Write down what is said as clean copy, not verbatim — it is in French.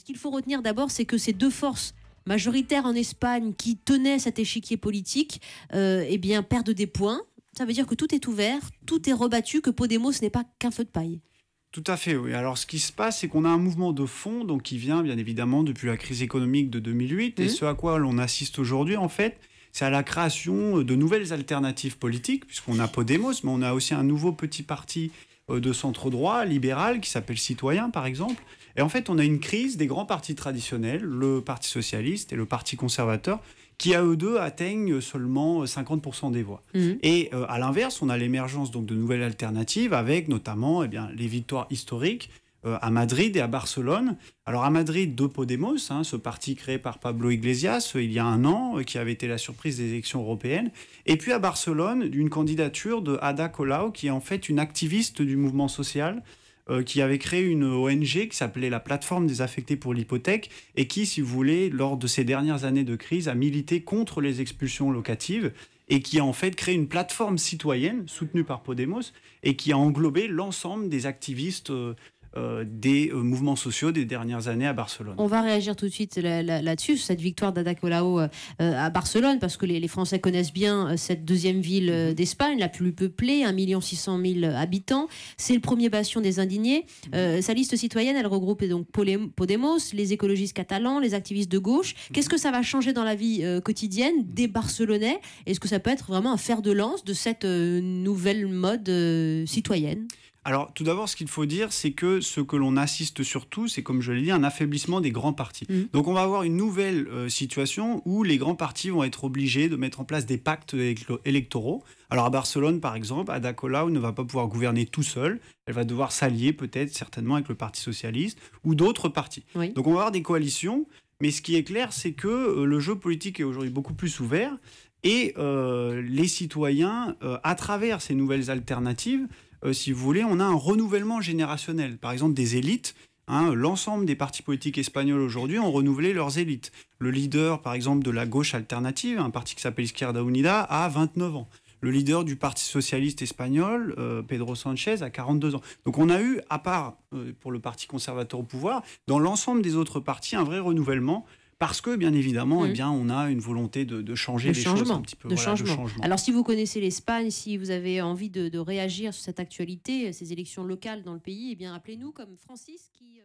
qu'il faut retenir d'abord, c'est que ces deux forces majoritaires en Espagne qui tenaient cet échiquier politique, eh bien, perdent des points. Ça veut dire que tout est ouvert, tout est rebattu, que Podemos n'est pas qu'un feu de paille. Tout à fait, oui. Alors, ce qui se passe, c'est qu'on a un mouvement de fond, donc qui vient bien évidemment depuis la crise économique de 2008, et ce à quoi l'on assiste aujourd'hui, en fait, c'est à la création de nouvelles alternatives politiques, puisqu'on a Podemos, mais on a aussi un nouveau petit parti de centre-droit, libéral, qui s'appelle Citoyen, par exemple. Et en fait, on a une crise des grands partis traditionnels, le Parti socialiste et le Parti conservateur, qui à eux deux atteignent seulement 50% des voix. Et à l'inverse, on a l'émergence donc de nouvelles alternatives, avec notamment les victoires historiques à Madrid et à Barcelone. Alors à Madrid, de Podemos, ce parti créé par Pablo Iglesias il y a un an, qui avait été la surprise des élections européennes. Et puis à Barcelone, d'une candidature de Ada Colau, qui est en fait une activiste du mouvement social, qui avait créé une ONG qui s'appelait la Plateforme des affectés pour l'hypothèque et qui, si vous voulez, lors de ces dernières années de crise, a milité contre les expulsions locatives et qui a en fait créé une plateforme citoyenne soutenue par Podemos et qui a englobé l'ensemble des activistes des mouvements sociaux des dernières années à Barcelone. On va réagir tout de suite là-dessus, sur cette victoire d'Ada Colau à Barcelone, parce que les Français connaissent bien cette deuxième ville d'Espagne, la plus peuplée, 1 600 000 habitants. C'est le premier bastion des indignés. Sa liste citoyenne, elle regroupe donc Podemos, les écologistes catalans, les activistes de gauche. Qu'est-ce que ça va changer dans la vie quotidienne des Barcelonais? Est-ce que ça peut être vraiment un fer de lance de cette nouvelle mode citoyenne? Alors, tout d'abord, ce qu'il faut dire, c'est que ce que l'on assiste surtout, c'est, comme je l'ai dit, un affaiblissement des grands partis. Donc, on va avoir une nouvelle situation où les grands partis vont être obligés de mettre en place des pactes électoraux. Alors, à Barcelone, par exemple, Ada Colau ne va pas pouvoir gouverner tout seul. Elle va devoir s'allier, peut-être, certainement, avec le Parti socialiste ou d'autres partis. Oui. Donc, on va avoir des coalitions. Mais ce qui est clair, c'est que le jeu politique est aujourd'hui beaucoup plus ouvert. Et les citoyens, à travers ces nouvelles alternatives, si vous voulez, on a un renouvellement générationnel. Par exemple, des élites. L'ensemble des partis politiques espagnols aujourd'hui ont renouvelé leurs élites. Le leader, par exemple, de la gauche alternative, un parti qui s'appelle Izquierda Unida, a 29 ans. Le leader du Parti socialiste espagnol, Pedro Sánchez, a 42 ans. Donc on a eu, à part pour le Parti conservateur au pouvoir, dans l'ensemble des autres partis, un vrai renouvellement. Parce que, bien évidemment, on a une volonté de changer les choses un petit peu. De changement. Alors, si vous connaissez l'Espagne, si vous avez envie de réagir sur cette actualité, ces élections locales dans le pays, eh bien, appelez-nous comme Francis qui...